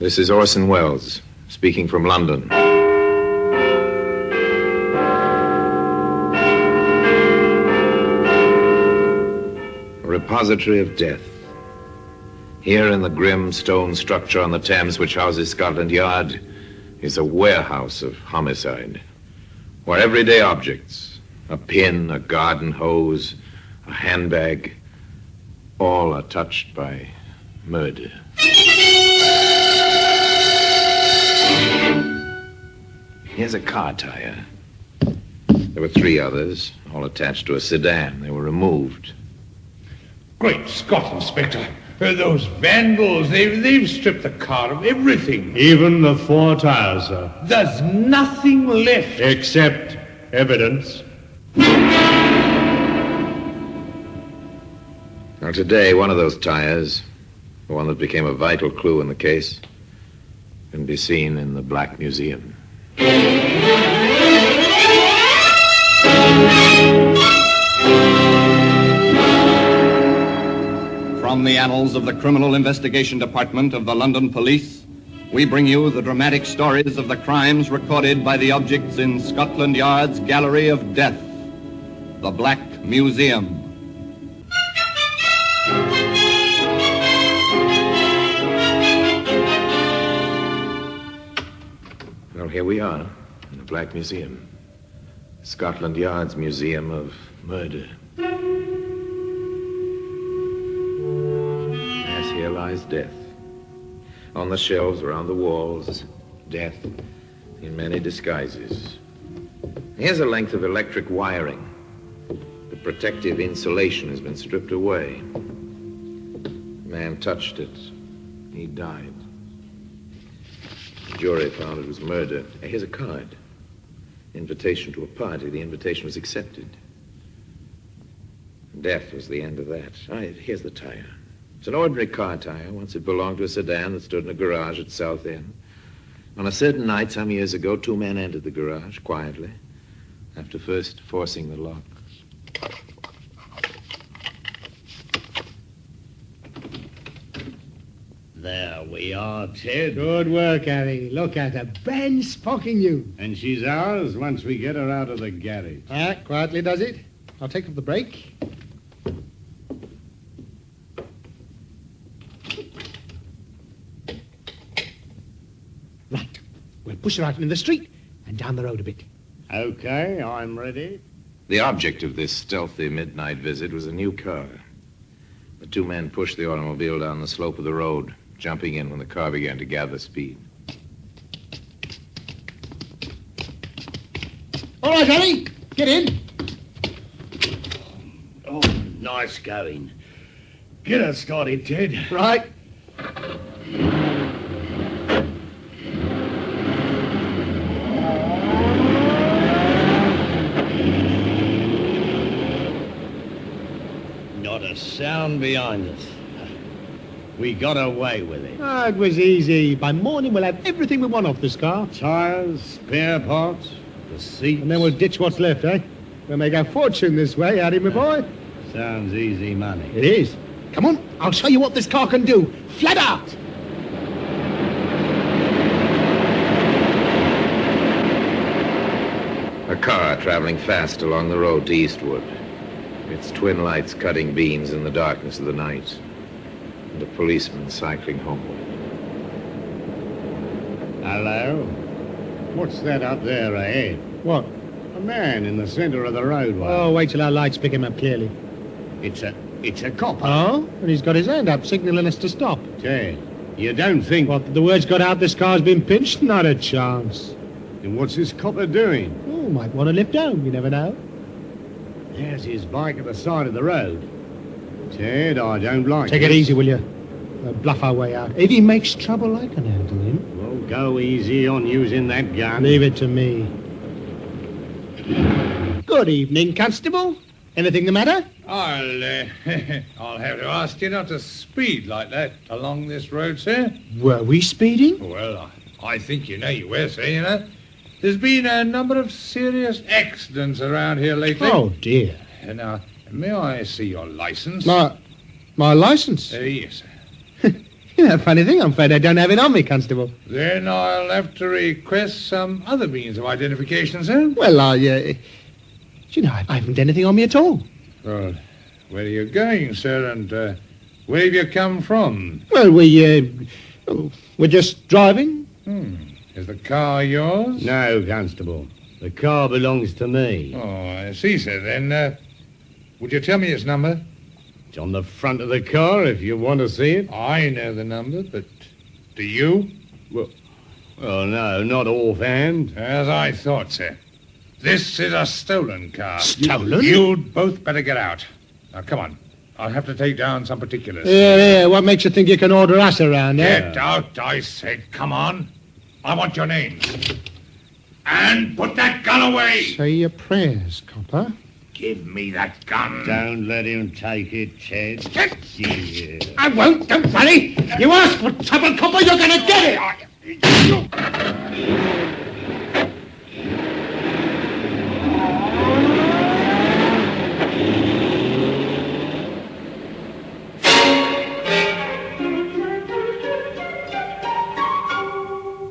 This is Orson Welles, speaking from London. A repository of death. Here in the grim stone structure on the Thames which houses Scotland Yard is a warehouse of homicide, where everyday objects, a pin, a garden hose, a handbag, all are touched by murder. Here's a car tire. There were 3 others, all attached to a sedan. They were removed. Great Scott, Inspector. Those vandals, they've stripped the car of everything. Even the 4 tires, sir. There's nothing left. Except evidence. Now, today, one of those tires, the one that became a vital clue in the case, can be seen in the Black Museum. From the annals of the Criminal Investigation Department of the London Police, we bring you the dramatic stories of the crimes recorded by the objects in Scotland Yard's Gallery of Death, the Black Museum. Well, here we are, in the Black Museum. Scotland Yard's Museum of Murder. As here lies death. On the shelves, around the walls, death in many disguises. Here's a length of electric wiring. The protective insulation has been stripped away. The man touched it. He died. The jury found it was murder. Here's a card. Invitation to a party. The invitation was accepted. Death was the end of that. Here's the tire. It's an ordinary car tire. Once it belonged to a sedan that stood in a garage at South End. On a certain night, some years ago, 2 men entered the garage quietly, after first forcing the lock. There we are, Ted. Good work, Harry. Look at her. Brand sparking new. And she's ours once we get her out of the garage. Quietly does it. I'll take up the brake. Right. We'll push her out into the street and down the road a bit. Okay, I'm ready. The object of this stealthy midnight visit was a new car. The 2 men pushed the automobile down the slope of the road, jumping in when the car began to gather speed. All right, Harry. Get in. Oh, nice going. Get us started, Ted. Right. Not a sound behind us. We got away with it. It was easy. By morning, we'll have everything we want off this car. Tires, spare parts, the seats. And then we'll ditch what's left, eh? We'll make our fortune this way, Harry, my boy. Sounds easy money. It is. Come on, I'll show you what this car can do. Flat out! A car traveling fast along the road to Eastwood. Its twin lights cutting beams in the darkness of the night. And a policeman cycling homeward. Hello? What's that up there ahead? What? A man in the center of the roadway. Oh, wait till our lights pick him up clearly. It's a copper. Oh? And he's got his hand up, signaling us to stop. Ted, you don't think... What, the word's got out this car's been pinched? Not a chance. Then what's this copper doing? Oh, might want to lift home, you never know. There's his bike at the side of the road. Ted, I don't like Take this. it easy, will you? We'll bluff our way out. If he makes trouble, I can handle him. Well, go easy on using that gun. Leave it to me. Good evening, Constable. Anything the matter? I'll have to ask you not to speed like that along this road, sir. Were we speeding? Well, I think you know you were, sir, you know. There's been a number of serious accidents around here lately. Oh, dear. Now, may I see your license? My license? Yes, sir. You know, funny thing, I'm afraid I don't have it on me, Constable. Then I'll have to request some other means of identification, sir. Well, you know, I haven't anything on me at all. Well, where are you going, sir, and where have you come from? Well, we're just driving. Is the car yours? No, Constable. The car belongs to me. Oh, I see, sir. Then, would you tell me its number? It's on the front of the car if you want to see it. I know the number, but do you? Well, no, not offhand. As I thought, sir. This is a stolen car. Stolen? You'd both better get out. Now, come on. I'll have to take down some particulars. Yeah, what makes you think you can order us around, eh? Get out, I said. Come on. I want your names. And put that gun away. Say your prayers, copper. Give me that gun. Don't let him take it, Ted. Yeah. I won't, don't worry. You ask for trouble, copper, you're gonna get it.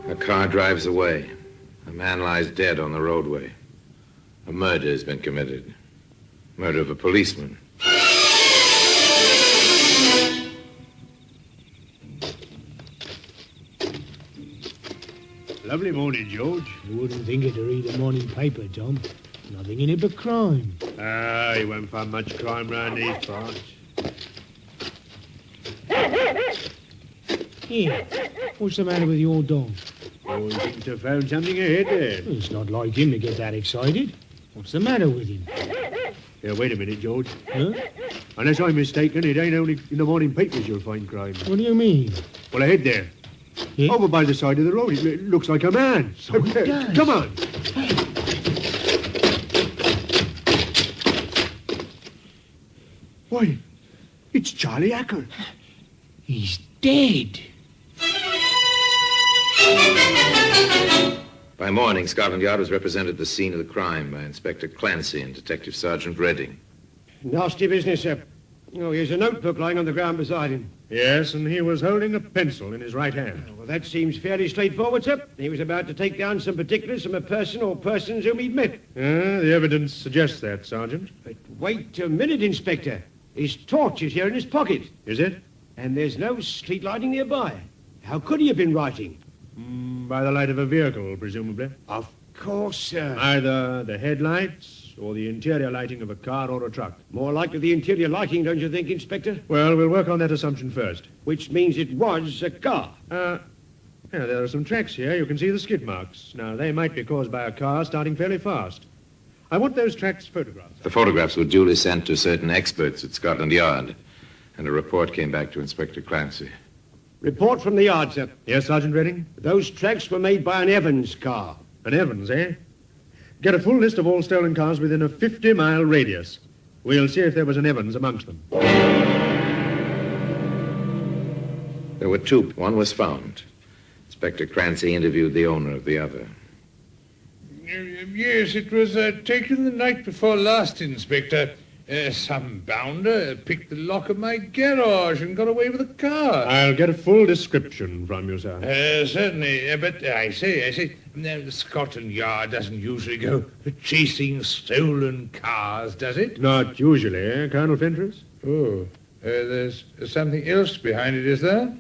A car drives away. A man lies dead on the roadway. A murder has been committed. Murder of a policeman. Lovely morning, George. You wouldn't think it to read a morning paper, Tom. Nothing in it but crime. You won't find much crime round these parts. Here, what's the matter with your dog? Oh, he seems to have found something ahead there. Well, it's not like him to get that excited. What's the matter with him? Yeah, wait a minute, George. Huh? Unless I'm mistaken, it ain't only in the morning papers you'll find crime. What do you mean? Well, ahead there. Yeah? Over by the side of the road. It looks like a man. So it does. Come on. Why, it's Charlie Acker. He's dead. By morning, Scotland Yard was represented at the scene of the crime by Inspector Clancy and Detective Sergeant Redding. Nasty business, sir. Oh, here's a notebook lying on the ground beside him. Yes, and he was holding a pencil in his right hand. Well, that seems fairly straightforward, sir. He was about to take down some particulars from a person or persons whom he'd met. The evidence suggests that, Sergeant. But wait a minute, Inspector. His torch is here in his pocket. Is it? And there's no street lighting nearby. How could he have been writing? By the light of a vehicle, presumably. Of course, sir. Either the headlights or the interior lighting of a car or a truck. More likely the interior lighting, don't you think, Inspector? Well, we'll work on that assumption first. Which means it was a car. Yeah, there are some tracks here. You can see the skid marks. Now, they might be caused by a car starting fairly fast. I want those tracks photographed. The photographs were duly sent to certain experts at Scotland Yard, and a report came back to Inspector Clancy. Report from the yard, sir. Yes, Sergeant Redding? Those tracks were made by an Evans car. An Evans, eh? Get a full list of all stolen cars within a 50-mile radius. We'll see if there was an Evans amongst them. There were two. One was found. Inspector Clancy interviewed the owner of the other. Yes, it was taken the night before last, Inspector. Some bounder picked the lock of my garage and got away with the car. I'll get a full description from you, sir. Certainly, but I say, the Scotland Yard doesn't usually go chasing stolen cars, does it? Not usually, eh, Colonel Fentress? Oh, there's something else behind it, is there?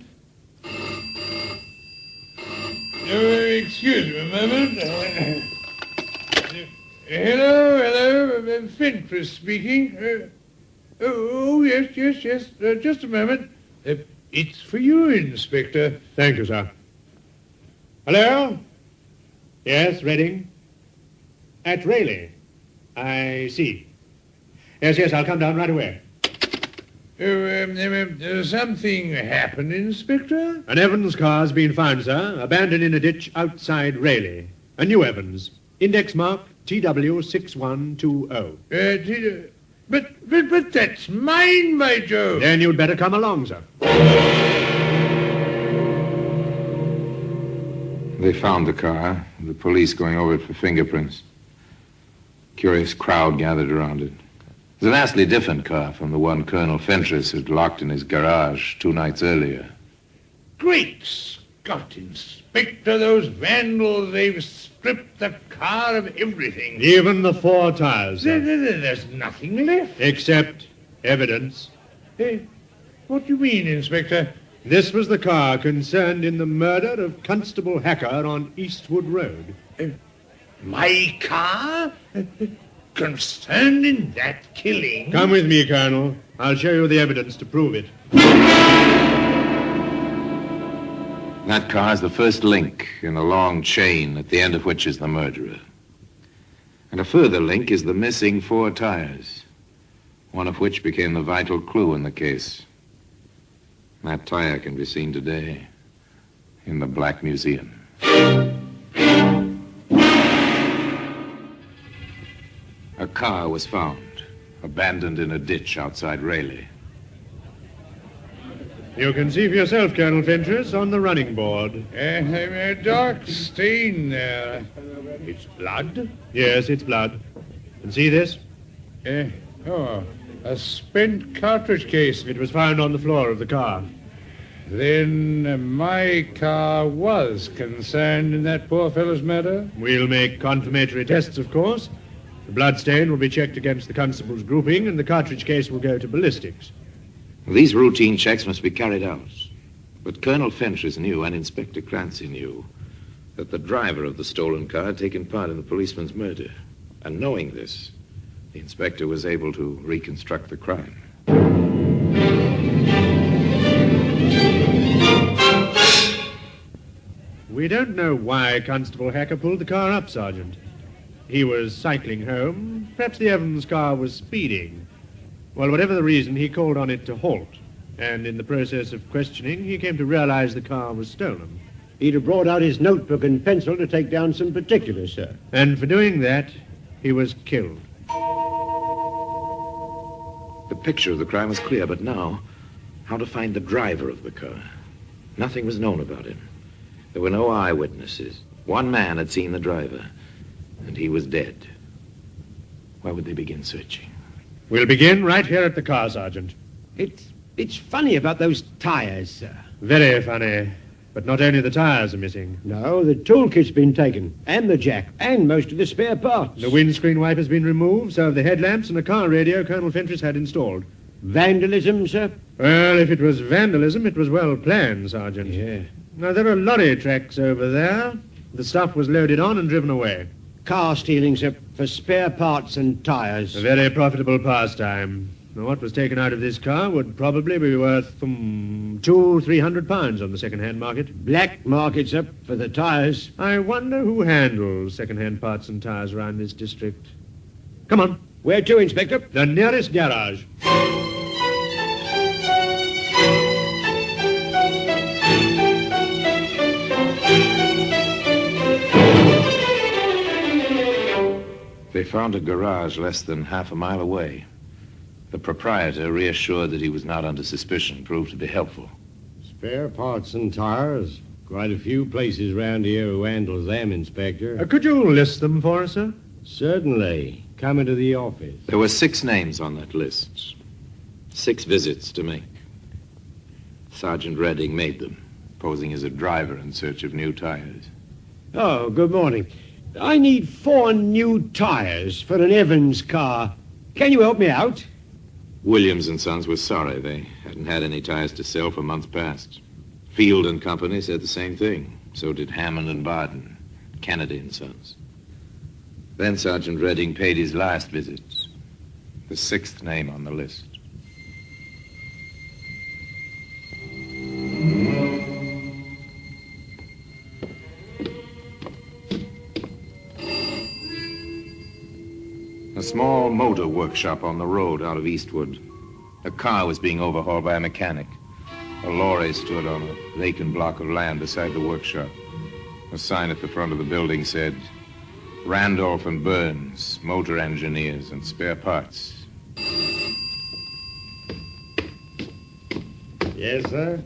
Excuse me a moment. Hello, Fentress speaking. Yes, just a moment. It's for you, Inspector. Thank you, sir. Hello? Yes, Redding? At Raleigh. I see. Yes, I'll come down right away. Something happened, Inspector? An Evans car's been found, sir, abandoned in a ditch outside Raleigh. A new Evans. Index mark TW6120. But that's mine, by Jove. Then you'd better come along, sir. They found the car, the police going over it for fingerprints. Curious crowd gathered around it. It was a vastly different car from the one Colonel Fentress had locked in his garage 2 nights earlier. Great Scott, Inspector, those vandals, they've stripped the car of everything. Even the 4 tires, sir. There's nothing left. Except evidence. What do you mean, Inspector? This was the car concerned in the murder of Constable Hacker on Eastwood Road. My car? Concerned in that killing? Come with me, Colonel. I'll show you the evidence to prove it. That car is the first link in a long chain at the end of which is the murderer. And a further link is the missing 4 tires, one of which became the vital clue in the case. That tire can be seen today in the Black Museum. A car was found, abandoned in a ditch outside Raleigh. You can see for yourself, Colonel Fentress, on the running board. A dark stain there. It's blood? Yes, it's blood. And see this? A spent cartridge case. It was found on the floor of the car. Then my car was concerned in that poor fellow's murder? We'll make confirmatory tests, of course. The blood stain will be checked against the constable's grouping, and the cartridge case will go to ballistics. These routine checks must be carried out. But Colonel Fentress knew, and Inspector Clancy knew, that the driver of the stolen car had taken part in the policeman's murder. And knowing this, the inspector was able to reconstruct the crime. We don't know why Constable Hacker pulled the car up, Sergeant. He was cycling home. Perhaps the Evans car was speeding. Well, whatever the reason, he called on it to halt. And in the process of questioning, he came to realize the car was stolen. He'd have brought out his notebook and pencil to take down some particulars, sir. And for doing that, he was killed. The picture of the crime was clear, but now, how to find the driver of the car? Nothing was known about him. There were no eyewitnesses. One man had seen the driver, and he was dead. Where would they begin searching? We'll begin right here at the car, Sergeant. It's funny about those tires, sir. Very funny. But not only the tires are missing. No, the toolkit's been taken, and the jack, and most of the spare parts. The windscreen wiper's been removed, so have the headlamps and a car radio Colonel Fentress had installed. Vandalism, sir? Well, if it was vandalism, it was well planned, Sergeant. Yeah. Now, there are lorry tracks over there. The stuff was loaded on and driven away. Car stealing, sir, for spare parts and tires. A very profitable pastime. Now, what was taken out of this car would probably be worth £200-300 on the second-hand market. Black market, sir, for the tires. I wonder who handles second-hand parts and tires around this district. Come on. Where to, Inspector? The nearest garage. They found a garage less than half a mile away. The proprietor, reassured that he was not under suspicion, proved to be helpful. Spare parts and tires. Quite a few places round here who handles them, Inspector. Could you list them for us, sir? Certainly. Come into the office. There were 6 names on that list. 6 visits to make. Sergeant Redding made them, posing as a driver in search of new tires. Oh, good morning. I need 4 new tires for an Evans car. Can you help me out? Williams and Sons was sorry. They hadn't had any tires to sell for months past. Field and Company said the same thing. So did Hammond and Barden, Kennedy and Sons. Then Sergeant Redding paid his last visit, the 6th name on the list. A small motor workshop on the road out of Eastwood. A car was being overhauled by a mechanic. A lorry stood on a vacant block of land beside the workshop. A sign at the front of the building said, Randolph and Burns, motor engineers and spare parts. Yes, sir?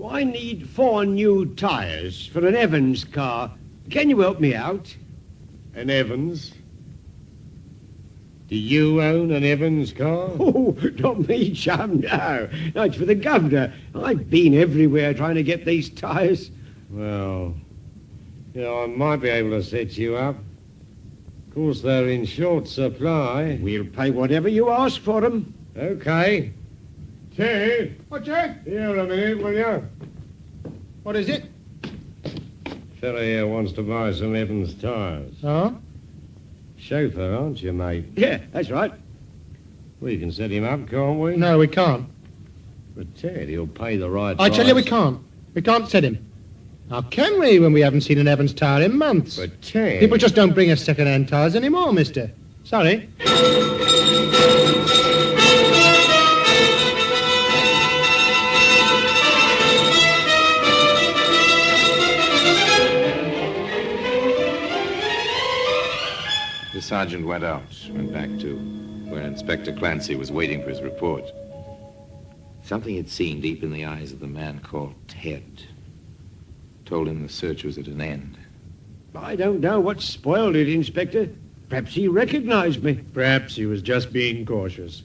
I need 4 new tires for an Evans car. Can you help me out? An Evans? Do you own an Evans car? Oh, not me, chum, no. No, it's for the governor. I've been everywhere trying to get these tyres. Well, I might be able to set you up. Of course, they're in short supply. We'll pay whatever you ask for them. Okay. Ted, What's that? here a minute, will you? What is it? Fella here wants to buy some Evans tyres. Oh? Chauffeur, aren't you, mate? Yeah, that's right. We can set him up, can't we? No, we can't. But Ted, he'll pay the right I tell you, we price. can't. We can't set him. How can we when we haven't seen an Evans tyre in months? But Ted... People just don't bring us second-hand tyres anymore, mister. Sorry. The sergeant went back to where Inspector Clancy was waiting for his report. Something he'd seen deep in the eyes of the man called Ted told him the search was at an end. I don't know what spoiled it, Inspector. Perhaps he recognized me. Perhaps he was just being cautious.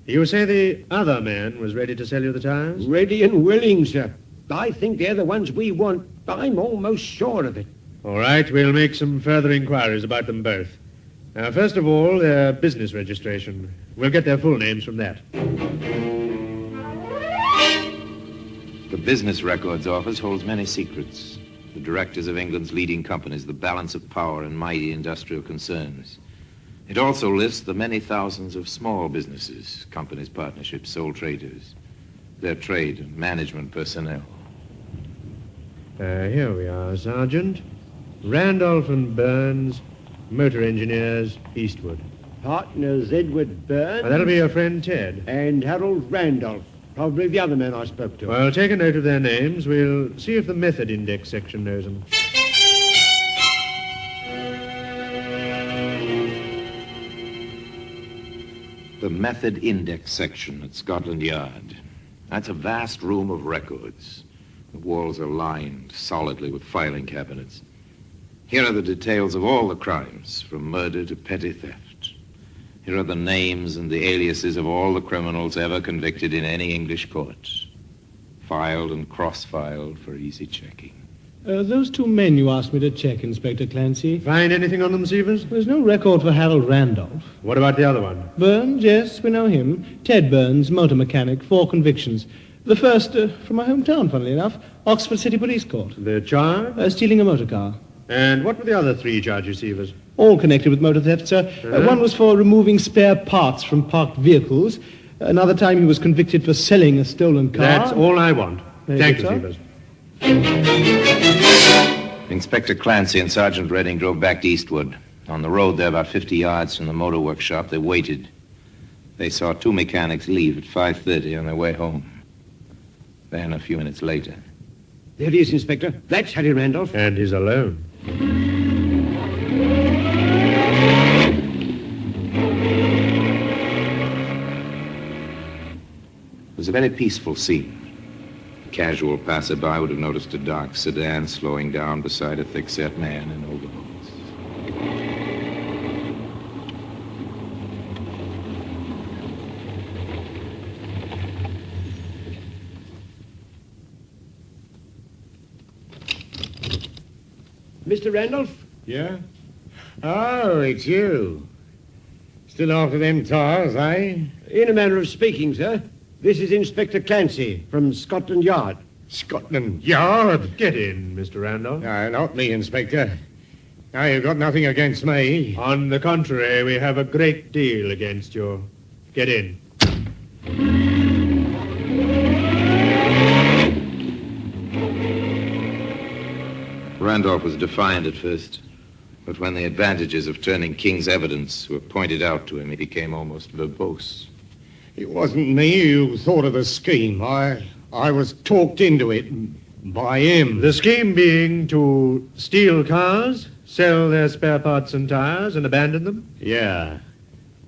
You say the other man was ready to sell you the tyres? Ready and willing, sir. I think they're the ones we want. I'm almost sure of it. All right, we'll make some further inquiries about them both. Now, first of all, their business registration. We'll get their full names from that. The Business Records Office holds many secrets. The directors of England's leading companies, the balance of power in mighty industrial concerns. It also lists the many thousands of small businesses, companies, partnerships, sole traders, their trade and management personnel. Here we are, Sergeant. Randolph and Burns, motor engineers, Eastwood. Partners Edward Burns That'll be your friend Ted. and Harold Randolph. Probably the other man I spoke to. Well, take a note of their names. We'll see if the method index section knows them. The Method Index section at Scotland Yard. That's a vast room of records. The walls are lined solidly with filing cabinets. Here are the details of all the crimes, from murder to petty theft. Here are the names and the aliases of all the criminals ever convicted in any English court, filed and cross-filed for easy checking. Those two men you asked me to check, Inspector Clancy. Find anything on them, Stevens? There's no record for Harold Randolph. What about the other one? Burns, yes, we know him. Ted Burns, motor mechanic, 4 convictions. The first from my hometown, funnily enough, Oxford City Police Court. The charge? Stealing a motor car. And what were the other 3 charge receivers? All connected with motor theft, sir. One was for removing spare parts from parked vehicles. Another time he was convicted for selling a stolen car. That's all I want. Very Thank good, you, sir. Stevens. Inspector Clancy and Sergeant Redding drove back to Eastwood. On the road there, about 50 yards from the motor workshop, they waited. They saw 2 mechanics leave at 5:30 on their way home. Then, a few minutes later... There he is, Inspector. That's Harry Randolph. And he's alone. It was a very peaceful scene. A casual passerby would have noticed a dark sedan slowing down beside a thick-set man in overalls. Mr. Randolph? Yeah? Oh, it's you. Still after them tyres, eh? In a manner of speaking, sir. This is Inspector Clancy from Scotland Yard. Scotland Yard? Get in, Mr. Randolph. No, not me, Inspector. No, you've got nothing against me. On the contrary, we have a great deal against you. Get in. Randolph was defiant at first, but when the advantages of turning King's evidence were pointed out to him, he became almost verbose. It wasn't me who thought of the scheme. I was talked into it by him. The scheme being to steal cars, sell their spare parts and tires, and abandon them? Yeah.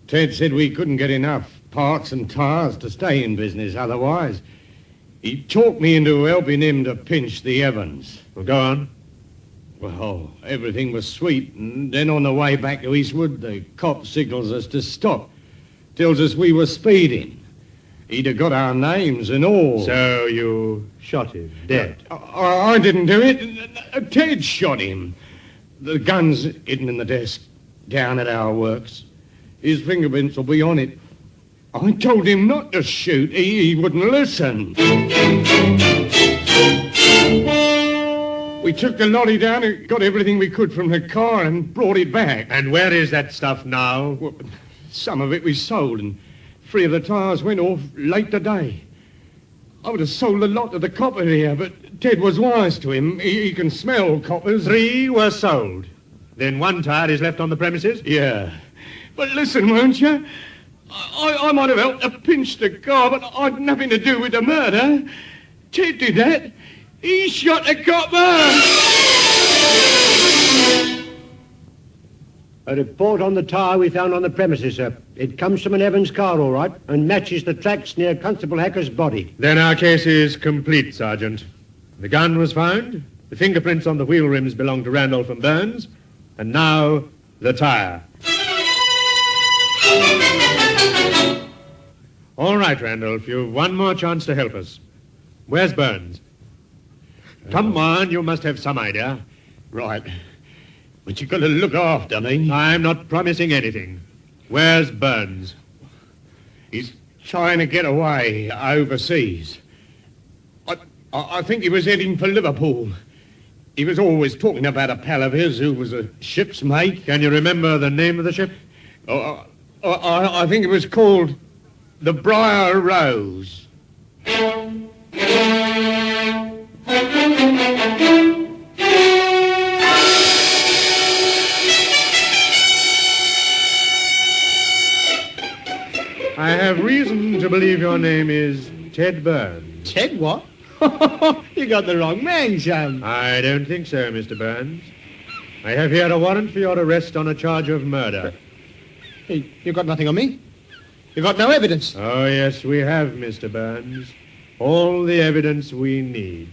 Ted said we couldn't get enough parts and tyres to stay in business otherwise. He talked me into helping him to pinch the Evans. Well, go on. Well, everything was sweet, and then on the way back to Eastwood, the cop signals us to stop. Tells us we were speeding. He'd have got our names and all. So you shot him dead? I didn't do it. Ted shot him. The gun's hidden in the desk down at our works. His fingerprints will be on it. I told him not to shoot. He wouldn't listen. We took the lorry down and got everything we could from the car and brought it back. And where is that stuff now? Well, some of it we sold, and 3 of the tires went off late today. I would have sold a lot to the copper here, but Ted was wise to him. He can smell coppers. 3 were sold. Then 1 tire is left on the premises? Yeah. But listen, won't you? I might have helped to pinch the car, but I'd nothing to do with the murder. Ted did that. He shot the copper. A report on the tyre we found on the premises, sir. It comes from an Evans car, all right, and matches the tracks near Constable Hacker's body. Then our case is complete, Sergeant. The gun was found, the fingerprints on the wheel rims belong to Randolph and Burns, and now the tyre. All right, Randolph, you've one more chance to help us. Where's Burns? Come on, you must have some idea. Right. But you've got to look after me. I'm not promising anything. Where's Burns? He's trying to get away overseas. I think he was heading for Liverpool. He was always talking about a pal of his who was a ship's mate. Can you remember the name of the ship? I think it was called the Briar Rose. I have reason to believe your name is Ted Burns. Ted what? You got the wrong man, Sam. I don't think so, Mr. Burns. I have here a warrant for your arrest on a charge of murder. Hey, you got nothing on me? You got no evidence? Oh, yes, we have, Mr. Burns. All the evidence we need.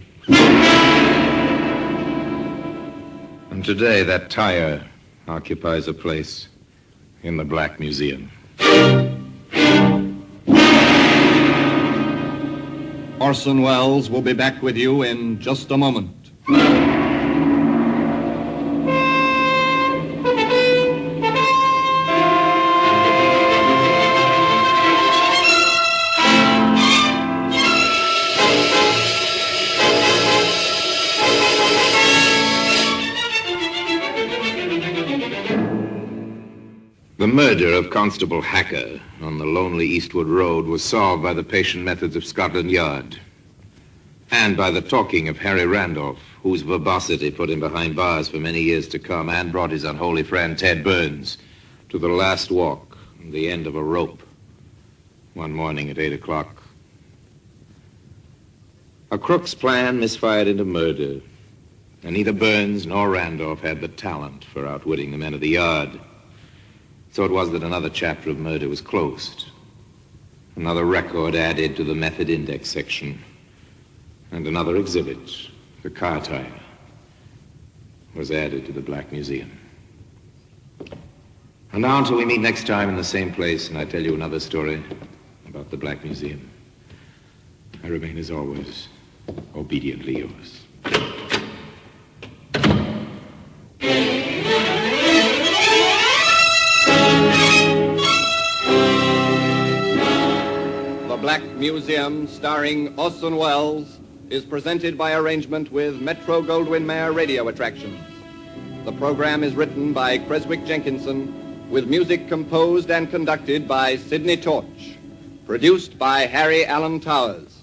And today, that tire occupies a place in the Black Museum. Orson Welles will be back with you in just a moment. The murder of Constable Hacker on the lonely Eastwood Road was solved by the patient methods of Scotland Yard and by the talking of Harry Randolph, whose verbosity put him behind bars for many years to come and brought his unholy friend Ted Burns to the last walk and the end of a rope one morning at 8 o'clock. A crook's plan misfired into murder, and neither Burns nor Randolph had the talent for outwitting the men of the yard. So it was that another chapter of murder was closed. Another record added to the method index section. And another exhibit, the car tire, was added to the Black Museum. And now until we meet next time in the same place and I tell you another story about the Black Museum, I remain as always, obediently yours. The Black Museum, starring Orson Welles, is presented by arrangement with Metro-Goldwyn-Mayer Radio Attractions. The program is written by Creswick Jenkinson, with music composed and conducted by Sidney Torch. Produced by Harry Allen Towers.